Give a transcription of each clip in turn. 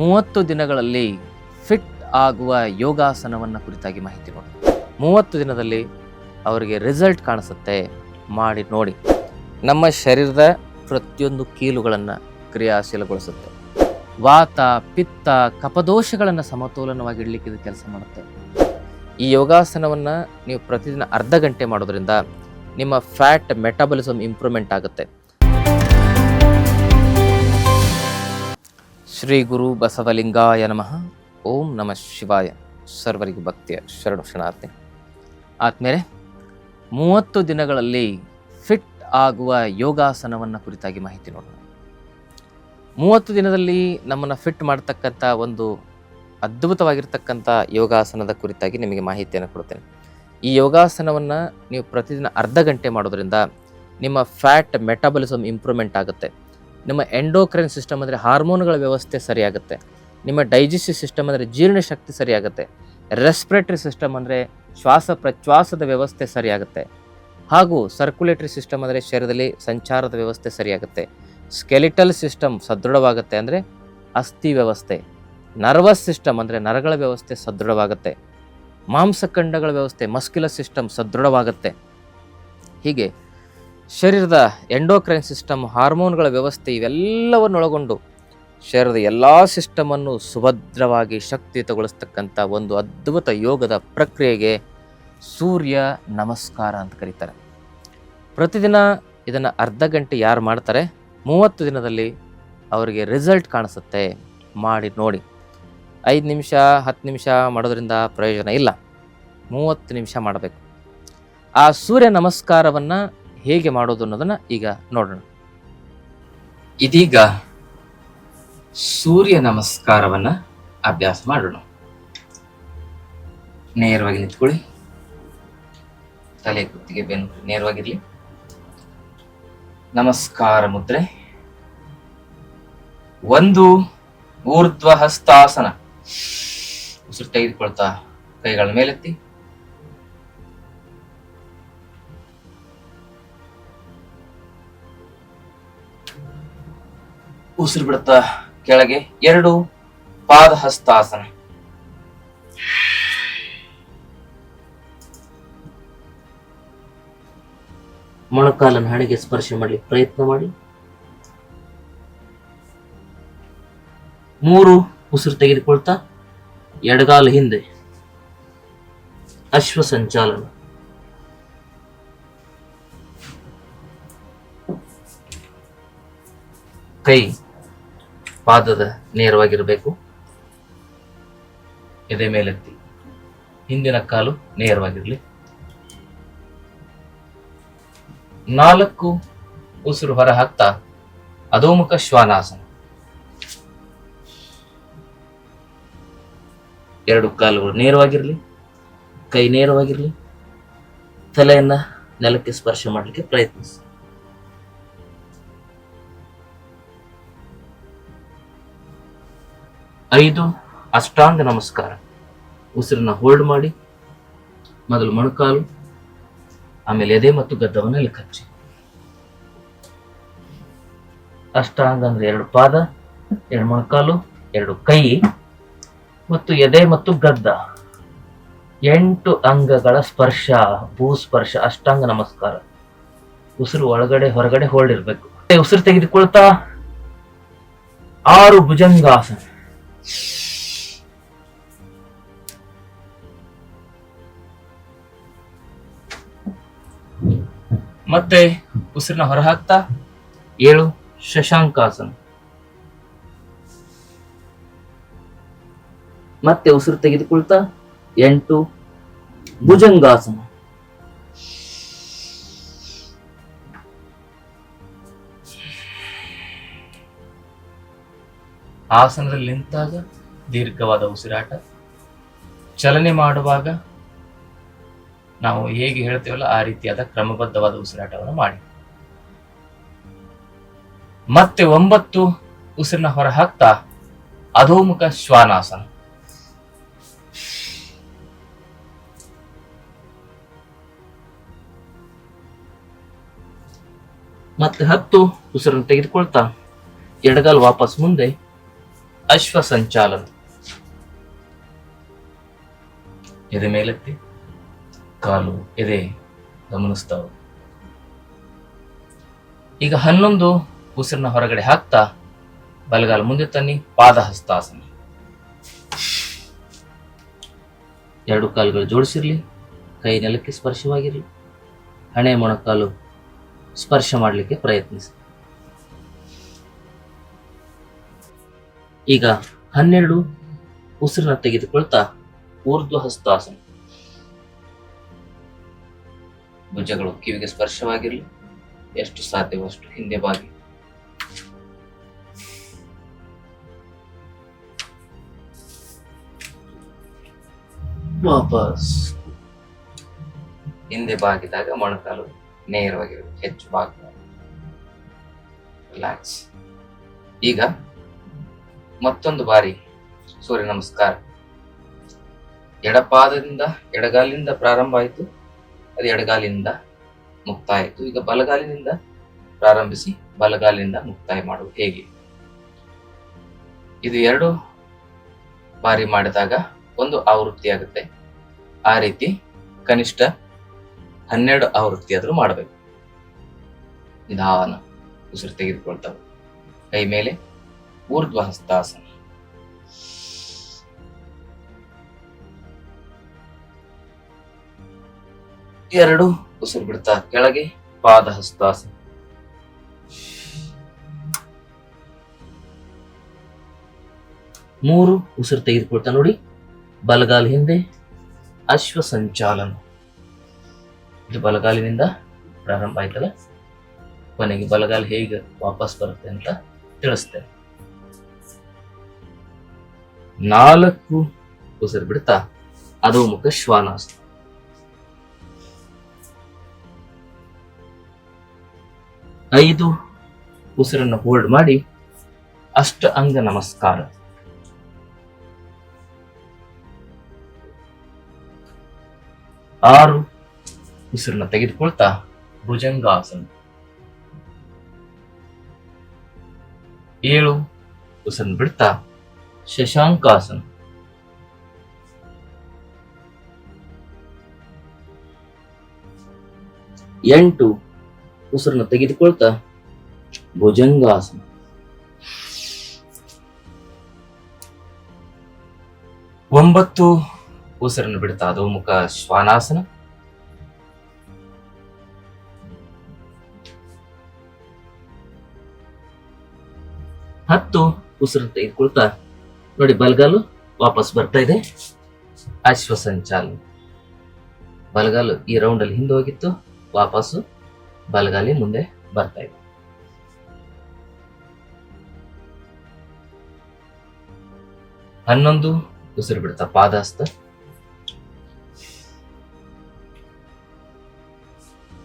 30 ದಿನಗಳಲ್ಲಿ ಫಿಟ್ ಆಗುವ ಯೋಗಾಸನವನ್ನು ಕುರಿತಾಗಿ ಮಾಹಿತಿ ನೋಡಿ. 30 ದಿನದಲ್ಲಿ ಅವರಿಗೆ ರಿಸಲ್ಟ್ ಕಾಣಿಸುತ್ತೆ, ಮಾಡಿ ನೋಡಿ. ನಮ್ಮ ಶರೀರದ ಪ್ರತಿಯೊಂದು ಕೀಲುಗಳನ್ನು ಕ್ರಿಯಾಶೀಲಗೊಳಿಸುತ್ತೆ. ವಾತ, ಪಿತ್ತ, ಕಫದೋಷಗಳನ್ನು ಸಮತೋಲನವಾಗಿ ಇಡಲಿಕ್ಕೆ ಇದು ಕೆಲಸ ಮಾಡುತ್ತೆ. ಈ ಯೋಗಾಸನವನ್ನು ನೀವು ಪ್ರತಿದಿನ ಅರ್ಧ ಗಂಟೆ ಮಾಡೋದ್ರಿಂದ ನಿಮ್ಮ ಫ್ಯಾಟ್ ಮೆಟಾಬಲಿಸಮ್ ಇಂಪ್ರೂವ್ಮೆಂಟ್ ಆಗುತ್ತೆ. ಶ್ರೀ ಗುರು ಬಸವಲಿಂಗಾಯ ನಮಃ. ಓಂ ನಮಃ ಶಿವಾಯ. ಸರ್ವರಿಗೂ ಭಕ್ತಿಯ ಶರಣು ಶರಣಾರ್ಥಿ. ಆದ್ಮೇಲೆ 30 ದಿನಗಳಲ್ಲಿ ಫಿಟ್ ಆಗುವ ಯೋಗಾಸನವನ್ನು ಕುರಿತಾಗಿ ಮಾಹಿತಿ ನೋಡೋಣ. 30 ದಿನದಲ್ಲಿ ನಮ್ಮನ್ನು ಫಿಟ್ ಮಾಡ್ತಕ್ಕಂಥ ಒಂದು ಅದ್ಭುತವಾಗಿರ್ತಕ್ಕಂಥ ಯೋಗಾಸನದ ಕುರಿತಾಗಿ ನಿಮಗೆ ಮಾಹಿತಿಯನ್ನು ಕೊಡ್ತೇನೆ. ಈ ಯೋಗಾಸನವನ್ನು ನೀವು ಪ್ರತಿದಿನ ಅರ್ಧ ಗಂಟೆ ಮಾಡೋದ್ರಿಂದ ನಿಮ್ಮ ಫ್ಯಾಟ್ ಮೆಟಾಬಲಿಸಮ್ ಇಂಪ್ರೂವ್ಮೆಂಟ್ ಆಗುತ್ತೆ. ನಿಮ್ಮ ಎಂಡೋಕ್ರೈನ್ ಸಿಸ್ಟಮ್ ಅಂದರೆ ಹಾರ್ಮೋನ್ಗಳ ವ್ಯವಸ್ಥೆ ಸರಿಯಾಗುತ್ತೆ. ನಿಮ್ಮ ಡೈಜೆಸ್ಟಿವ್ ಸಿಸ್ಟಮ್ ಅಂದರೆ ಜೀರ್ಣಶಕ್ತಿ ಸರಿಯಾಗುತ್ತೆ. ರೆಸ್ಪಿರೇಟರಿ ಸಿಸ್ಟಮ್ ಅಂದರೆ ಶ್ವಾಸ ಪ್ರಶ್ವಾಸದ ವ್ಯವಸ್ಥೆ ಸರಿಯಾಗುತ್ತೆ. ಹಾಗೂ ಸರ್ಕ್ಯುಲೇಟರಿ ಸಿಸ್ಟಮ್ ಅಂದರೆ ಶರೀರದಲ್ಲಿ ಸಂಚಾರದ ವ್ಯವಸ್ಥೆ ಸರಿಯಾಗುತ್ತೆ. ಸ್ಕೆಲಿಟಲ್ ಸಿಸ್ಟಮ್ ಸದೃಢವಾಗುತ್ತೆ, ಅಂದರೆ ಅಸ್ಥಿ ವ್ಯವಸ್ಥೆ. ನರ್ವಸ್ ಸಿಸ್ಟಮ್ ಅಂದರೆ ನರಗಳ ವ್ಯವಸ್ಥೆ ಸದೃಢವಾಗುತ್ತೆ. ಮಾಂಸಖಂಡಗಳ ವ್ಯವಸ್ಥೆ ಮಸ್ಕ್ಯುಲರ್ ಸಿಸ್ಟಮ್ ಸದೃಢವಾಗುತ್ತೆ. ಹೀಗೆ ಶರೀರದ ಎಂಡೋಕ್ರೈನ್ ಸಿಸ್ಟಮ್, ಹಾರ್ಮೋನ್ಗಳ ವ್ಯವಸ್ಥೆ ಇವೆಲ್ಲವನ್ನೊಳಗೊಂಡು ಶರೀರದ ಎಲ್ಲ ಸಿಸ್ಟಮನ್ನು ಸುಭದ್ರವಾಗಿ ಶಕ್ತಿಯುತಗೊಳಿಸ್ತಕ್ಕಂಥ ಒಂದು ಅದ್ಭುತ ಯೋಗದ ಪ್ರಕ್ರಿಯೆಗೆ ಸೂರ್ಯ ನಮಸ್ಕಾರ ಅಂತ ಕರೀತಾರೆ. ಪ್ರತಿದಿನ ಇದನ್ನು ಅರ್ಧ ಗಂಟೆ ಯಾರು ಮಾಡ್ತಾರೆ, 30 ದಿನದಲ್ಲಿ ಅವರಿಗೆ ರಿಸಲ್ಟ್ ಕಾಣಿಸುತ್ತೆ, ಮಾಡಿ ನೋಡಿ. 5 ನಿಮಿಷ 10 ನಿಮಿಷ ಮಾಡೋದ್ರಿಂದ ಪ್ರಯೋಜನ ಇಲ್ಲ, 30 ನಿಮಿಷ ಮಾಡಬೇಕು. ಆ ಸೂರ್ಯ ನಮಸ್ಕಾರವನ್ನು ಹೇಗೆ ಮಾಡೋದು ಅನ್ನೋದನ್ನು ಈಗ ನೋಡೋಣ. ಇದೀಗ ಸೂರ್ಯ ನಮಸ್ಕಾರವನ್ನು ಅಭ್ಯಾಸ ಮಾಡೋಣ. ನೇರವಾಗಿ ನಿಂತ್ಕೊಳ್ಳಿ, ತಲೆ ಕುತ್ತಿಗೆ ಬೆನ್ನು ನೇರವಾಗಿರಲಿ. ನಮಸ್ಕಾರ ಮುದ್ರೆ. 1 ಊರ್ಧ್ವ ಹಸ್ತಾಸನ. ಉಸಿರು ತೆಗೆದುಕೊಳ್ತಾ ಕೈಗಳ ಮೇಲೆತ್ತಿ. 2 ಉಸಿರು ಬಿಡುತ್ತಾ ಕೆಳಗೆ. 2 ಪಾದ ಹಸ್ತಾಸನ. ಮೊಣಕಾಲನ್ನು ಹಣೆಗೆ ಸ್ಪರ್ಶ ಮಾಡಲಿಕ್ಕೆ ಪ್ರಯತ್ನ ಮಾಡಿ. 3 ಉಸಿರು ತೆಗೆದುಕೊಳ್ತಾ ಎಡಗಾಲು ಹಿಂದೆ, ಅಶ್ವ ಸಂಚಾಲನ. 4 ಕೈ ಪಾದದ ನೇರವಾಗಿರಬೇಕು, ಎದೆ ಮೇಲೆತ್ತಿ, ಹಿಂದಿನ ಕಾಲು ನೇರವಾಗಿರಲಿ. 4 ಉಸಿರು ಹೊರ ಹಾಕ್ತಾ ಅಧೋಮುಖ ಶ್ವಾನಾಸನ. 2 ಕಾಲುಗಳು ನೇರವಾಗಿರಲಿ, ಕೈ ನೇರವಾಗಿರಲಿ, ತಲೆಯನ್ನ ನೆಲಕ್ಕೆ ಸ್ಪರ್ಶ ಮಾಡಲಿಕ್ಕೆ ಪ್ರಯತ್ನಿಸಿ. 5 ಅಷ್ಟಾಂಗ ನಮಸ್ಕಾರ. ಉಸಿರನ್ನ ಹೋಲ್ಡ್ ಮಾಡಿ, ಮೊದಲು ಮೊಣಕಾಲು, ಆಮೇಲೆ ಎದೆ ಮತ್ತು ಗದ್ದವನ್ನು ಇಲ್ಲಿ ಹಚ್ಚಿ. ಅಷ್ಟಾಂಗ ಅಂದ್ರೆ 2 ಪಾದ, 2 ಮೊಣಕಾಲು, 2 ಕೈ ಮತ್ತು ಎದೆ ಮತ್ತು ಗದ್ದ, 8 ಅಂಗಗಳ ಸ್ಪರ್ಶ, ಭೂಸ್ಪರ್ಶ, ಅಷ್ಟಾಂಗ ನಮಸ್ಕಾರ. ಉಸಿರು ಒಳಗಡೆ ಹೊರಗಡೆ ಹೋಲ್ಡ್ ಇರಬೇಕು. ಉಸಿರು ತೆಗೆದುಕೊಳ್ತಾ 6 ಭುಜಂಗಾಸನ. ಮತ್ತೆ ಉಸಿರನ್ನ ಹೊರ ಹಾಕ್ತಾ 7 ಶಶಾಂಕಾಸನ. ಮತ್ತೆ ಉಸಿರು ತೆಗೆದುಕೊಳ್ತಾ 8 ಭುಜಂಗಾಸನ. ಆಸನದಲ್ಲಿ ನಿಂತಾಗ ದೀರ್ಘವಾದ ಉಸಿರಾಟ, ಚಲನೆ ಮಾಡುವಾಗ ನಾವು ಹೇಗೆ ಹೇಳ್ತೇವಲ್ಲ ಆ ರೀತಿಯಾದ ಕ್ರಮಬದ್ಧವಾದ ಉಸಿರಾಟವನ್ನು ಮಾಡಿ. ಮತ್ತೆ 9 ಉಸಿರನ್ನ ಹೊರ ಹಾಕ್ತಾ ಅಧೋಮುಖ ಶ್ವಾನಾಸನ. ಮತ್ತೆ 10 ಉಸಿರನ್ನು ತೆಗೆದುಕೊಳ್ತಾ ಎಡಗಾಲು ವಾಪಸ್ ಮುಂದೆ, ಅಶ್ವ ಸಂಚಾಲನ. ಎದೆ ಮೇಲೆತ್ತಿ ಕಾಲು ಎದೆ ಗಮನಿಸ್ತಾವ. ಈಗ 11 ಉಸಿರನ್ನ ಹೊರಗಡೆ ಹಾಕ್ತಾ ಬಲಗಾಲ ಮುಂದೆ ತನ್ನಿ, ಪಾದಹಸ್ತಾಸನ. 2 ಕಾಲುಗಳು ಜೋಡಿಸಿರ್ಲಿ, ಕೈ ನೆಲಕ್ಕೆ ಸ್ಪರ್ಶವಾಗಿರಲಿ, ಹಣೆ ಮೊಣಕಾಲು ಸ್ಪರ್ಶ ಮಾಡಲಿಕ್ಕೆ ಪ್ರಯತ್ನಿಸಿ. ಈಗ 12 ಉಸಿರನ್ನ ತೆಗೆದುಕೊಳ್ತಾ ಊರ್ಧ್ವ ಹಸ್ತಾಸನ. ಭುಜಗಳು ಕಿವಿಗೆ ಸ್ಪರ್ಶವಾಗಿರಲಿ, ಎಷ್ಟು ಸಾಧ್ಯವೋ ಅಷ್ಟು ಹಿಂದೆ ಬಾಗಿ. ವಾಪಸ್ ಹಿಂದೆ ಬಾಗಿದಾಗ ಮೊಣಕಾಲು ನೇರವಾಗಿರಬೇಕು, ಹೆಚ್ಚು ಬಾಗಬಾರದು. ರಿಲ್ಯಾಕ್ಸ್. ಈಗ ಮತ್ತೊಂದು ಬಾರಿ ಸೂರ್ಯ ನಮಸ್ಕಾರ. ಎಡಪಾದದಿಂದ ಎಡಗಾಲಿನಿಂದ ಪ್ರಾರಂಭ ಆಯಿತು, ಅದು ಎಡಗಾಲಿನಿಂದ ಮುಕ್ತಾಯ ಆಯಿತು. ಈಗ ಬಲಗಾಲಿನಿಂದ ಪ್ರಾರಂಭಿಸಿ ಬಲಗಾಲಿನಿಂದ ಮುಕ್ತಾಯ ಮಾಡುವುದು ಹೇಗೆ? ಇದು 2 ಬಾರಿ ಮಾಡಿದಾಗ ಒಂದು ಆವೃತ್ತಿ ಆಗುತ್ತೆ. ಆ ರೀತಿ ಕನಿಷ್ಠ 12 ಆವೃತ್ತಿ ಆದ್ರೂ ಮಾಡಬೇಕು. ನಿಧಾನ ಉಸಿರು ತೆಗೆದುಕೊಳ್ತಾವೆ. ಕೈ ಮೇಲೆ ಊರ್ಧ್ವ ಹಸ್ತಾಸನ. ಎರಡು ಉಸಿರು ಬಿಡ್ತಾ ಕೆಳಗೆ ಪಾದ ಹಸ್ತಾಸನ. ಮೂರು ಉಸಿರು ತೆಗೆದುಕೊಳ್ತಾ ನೋಡಿ, ಬಲಗಾಲ ಹಿಂದೆ ಅಶ್ವ ಸಂಚಾಲನ. ಇದು ಬಲಗಾಲಿನಿಂದ ಪ್ರಾರಂಭ ಆಯ್ತಲ್ಲ, ಕೊನೆಗೆ ಬಲಗಾಲ ಹೇಗೆ ವಾಪಸ್ ಬರುತ್ತೆ ಅಂತ ತಿಳಿಸ್ತೇನೆ. 4 ಉಸಿರು ಬಿಡ್ತಾ ಅಧೋಮುಖ ಶ್ವಾನಾಸನ. 5 ಉಸಿರನ್ನು ಹೋಲ್ಡ್ ಮಾಡಿ ಅಷ್ಟ ಅಂಗ ನಮಸ್ಕಾರ. 6 ಉಸಿರನ್ನು ತೆಗೆದುಕೊಳ್ತಾ ಭುಜಂಗಾಸನ. 7 ಉಸಿರನ್ನು ಬಿಡ್ತಾ ಶಶಾಂಕಾಸನ. 8 ಉಸಿರನ್ನು ತೆಗೆದುಕೊಳ್ತಾ ಭುಜಂಗಾಸನ. 9 ಉಸಿರನ್ನು ಬಿಡ್ತಾ ಅಧೋಮುಖ ಶ್ವಾನಾಸನ. 10 ಉಸಿರನ್ನು ತೆಗೆದುಕೊಳ್ತಾ ನೋಡಿ, ಬಲಗಾಲು ವಾಪಸ್ ಬರ್ತಾ ಇದೆ, ಅಶ್ವ ಸಂಚಾಲನ. ಬಲಗಾಲು ಈ ರೌಂಡ್ ಅಲ್ಲಿ ಹಿಂದೆ ಹೋಗಿತ್ತು, ವಾಪಸ್ಸು ಬಲಗಾಲಿ ಮುಂದೆ ಬರ್ತಾ ಇದೆ. ಹನ್ನೊಂದು ಉಸಿರು ಬಿಡ್ತಾ ಪಾದಹಸ್ತ.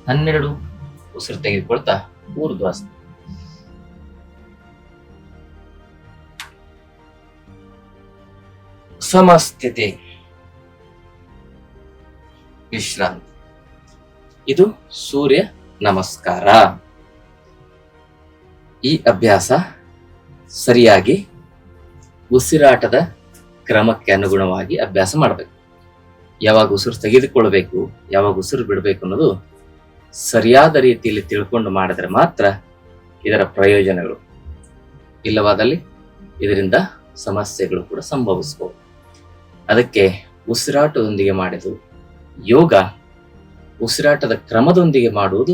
12 ಉಸಿರು ತೆಗೆದುಕೊಳ್ತಾ ಊರ್ಧ್ವಹಸ್ತ. ಸಮಸ್ಥಿತಿ, ವಿಶ್ರಾಂತಿ. ಇದು ಸೂರ್ಯ ನಮಸ್ಕಾರ. ಈ ಅಭ್ಯಾಸ ಸರಿಯಾಗಿ ಉಸಿರಾಟದ ಕ್ರಮಕ್ಕೆ ಅನುಗುಣವಾಗಿ ಅಭ್ಯಾಸ ಮಾಡಬೇಕು. ಯಾವಾಗ ಉಸಿರು ತೆಗೆದುಕೊಳ್ಬೇಕು, ಯಾವಾಗ ಉಸಿರು ಬಿಡಬೇಕು ಅನ್ನೋದು ಸರಿಯಾದ ರೀತಿಯಲ್ಲಿ ತಿಳ್ಕೊಂಡು ಮಾಡಿದ್ರೆ ಮಾತ್ರ ಇದರ ಪ್ರಯೋಜನಗಳು. ಇಲ್ಲವಾದಲ್ಲಿ ಇದರಿಂದ ಸಮಸ್ಯೆಗಳು ಕೂಡ ಸಂಭವಿಸಬಹುದು. ಅದಕ್ಕೆ ಉಸಿರಾಟದೊಂದಿಗೆ ಮಾಡಿದ್ದು ಯೋಗ, ಉಸಿರಾಟದ ಕ್ರಮದೊಂದಿಗೆ ಮಾಡುವುದು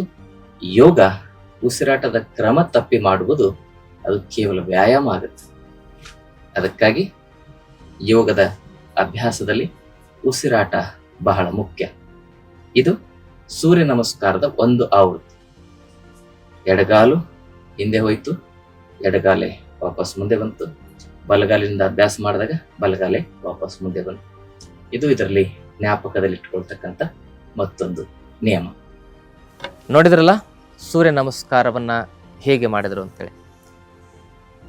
ಯೋಗ. ಉಸಿರಾಟದ ಕ್ರಮ ತಪ್ಪಿ ಮಾಡುವುದು ಅದು ಕೇವಲ ವ್ಯಾಯಾಮ ಆಗುತ್ತೆ. ಅದಕ್ಕಾಗಿ ಯೋಗದ ಅಭ್ಯಾಸದಲ್ಲಿ ಉಸಿರಾಟ ಬಹಳ ಮುಖ್ಯ. ಇದು ಸೂರ್ಯ ನಮಸ್ಕಾರದ ಒಂದು ಆವೃತ್ತಿ. ಎಡಗಾಲು ಹಿಂದೆ ಹೋಯ್ತು, ಎಡಗಾಲೆ ವಾಪಸ್ ಮುಂದೆ ಬಂತು. ಬಲಗಾಲಿನಿಂದ ಅಭ್ಯಾಸ ಮಾಡಿದಾಗ ಬಲಗಾಲೆ ವಾಪಸ್ ಮುಂದೆ ಬಂತು. ಇದು ಇದರಲ್ಲಿ ಜ್ಞಾಪಕದಲ್ಲಿ ಇಟ್ಕೊಳ್ತಕ್ಕಂಥ ಮತ್ತೊಂದು ನಿಯಮ. ನೋಡಿದ್ರಲ್ಲ ಸೂರ್ಯ ನಮಸ್ಕಾರವನ್ನ ಹೇಗೆ ಮಾಡಿದ್ರು ಅಂತೇಳಿ.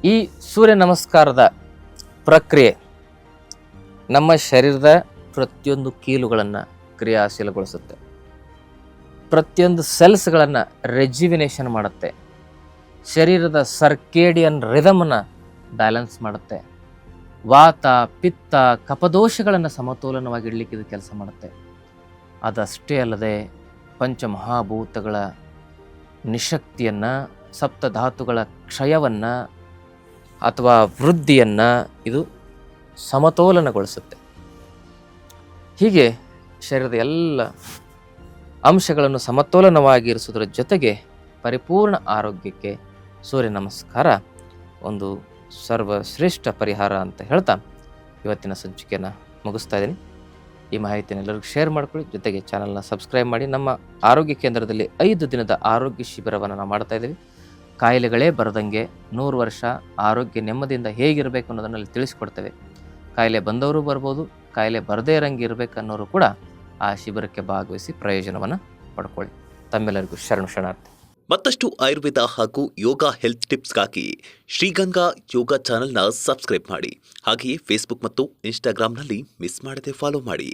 ಈ ಸೂರ್ಯ ನಮಸ್ಕಾರದ ಪ್ರಕ್ರಿಯೆ ನಮ್ಮ ಶರೀರದ ಪ್ರತಿಯೊಂದು ಕೀಲುಗಳನ್ನು ಕ್ರಿಯಾಶೀಲಗೊಳಿಸುತ್ತೆ, ಪ್ರತಿಯೊಂದು ಸೆಲ್ಸ್ಗಳನ್ನು ರೆಜ್ಯುವಿನೇಷನ್ ಮಾಡುತ್ತೆ, ಶರೀರದ ಸರ್ಕೇಡಿಯನ್ ರಿದಮನ್ನು ಬ್ಯಾಲೆನ್ಸ್ ಮಾಡುತ್ತೆ, ವಾತ ಪಿತ್ತ ಕಪದೋಷಗಳನ್ನು ಸಮತೋಲನವಾಗಿ ಇಡಲಿಕ್ಕೆ ಇದು ಕೆಲಸ ಮಾಡುತ್ತೆ. ಅದಷ್ಟೇ ಅಲ್ಲದೆ ಪಂಚಮಹಾಭೂತಗಳ ನಿಶಕ್ತಿಯನ್ನು, ಸಪ್ತಧಾತುಗಳ ಕ್ಷಯವನ್ನು ಅಥವಾ ವೃದ್ಧಿಯನ್ನು ಇದು ಸಮತೋಲನಗೊಳಿಸುತ್ತೆ. ಹೀಗೆ ಶರೀರದ ಎಲ್ಲ ಅಂಶಗಳನ್ನು ಸಮತೋಲನವಾಗಿರಿಸೋದ್ರ ಜೊತೆಗೆ ಪರಿಪೂರ್ಣ ಆರೋಗ್ಯಕ್ಕೆ ಸೂರ್ಯ ನಮಸ್ಕಾರ ಒಂದು ಸರ್ವಶ್ರೇಷ್ಠ ಪರಿಹಾರ ಅಂತ ಹೇಳ್ತಾ ಇವತ್ತಿನ ಸಂಚಿಕೆಯನ್ನು ಮುಗಿಸ್ತಾ ಇದ್ದೀನಿ. ಈ ಮಾಹಿತಿಯನ್ನು ಎಲ್ಲರಿಗೂ ಶೇರ್ ಮಾಡ್ಕೊಳ್ಳಿ, ಜೊತೆಗೆ ಚಾನಲ್ನ ಸಬ್ಸ್ಕ್ರೈಬ್ ಮಾಡಿ. ನಮ್ಮ ಆರೋಗ್ಯ ಕೇಂದ್ರದಲ್ಲಿ 5 ದಿನದ ಆರೋಗ್ಯ ಶಿಬಿರವನ್ನು ನಾವು ಮಾಡ್ತಾ ಇದ್ದೀವಿ. ಕಾಯಿಲೆಗಳೇ ಬರದಂಗೆ 100 ವರ್ಷ ಆರೋಗ್ಯ ನೆಮ್ಮದಿಯಿಂದ ಹೇಗಿರಬೇಕು ಅನ್ನೋದನ್ನಲ್ಲಿ ತಿಳಿಸ್ಕೊಡ್ತೇವೆ. ಕಾಯಿಲೆ ಬಂದವರು ಬರ್ಬೋದು, ಕಾಯಿಲೆ ಬರದೇ ಇರಂಗೆ ಇರಬೇಕನ್ನೋರು ಕೂಡ ಆ ಶಿಬಿರಕ್ಕೆ ಭಾಗವಹಿಸಿ ಪ್ರಯೋಜನವನ್ನು ಪಡ್ಕೊಳ್ಳಿ. ತಮ್ಮೆಲ್ಲರಿಗೂ ಶರಣಾರ್ಥಿ. ಮತ್ತಷ್ಟು ಆಯುರ್ವೇದ ಹಾಗೂ ಯೋಗ ಹೆಲ್ತ್ ಟಿಪ್ಸ್ಗಾಗಿ ಶ್ರೀಗಂಗಾ ಯೋಗ ಚಾನೆಲ್ನ ಸಬ್ಸ್ಕ್ರೈಬ್ ಮಾಡಿ. ಹಾಗೆಯೇ ಫೇಸ್ಬುಕ್ ಮತ್ತು ಇನ್ಸ್ಟಾಗ್ರಾಂನಲ್ಲಿ ಮಿಸ್ ಮಾಡದೆ ಫಾಲೋ ಮಾಡಿ.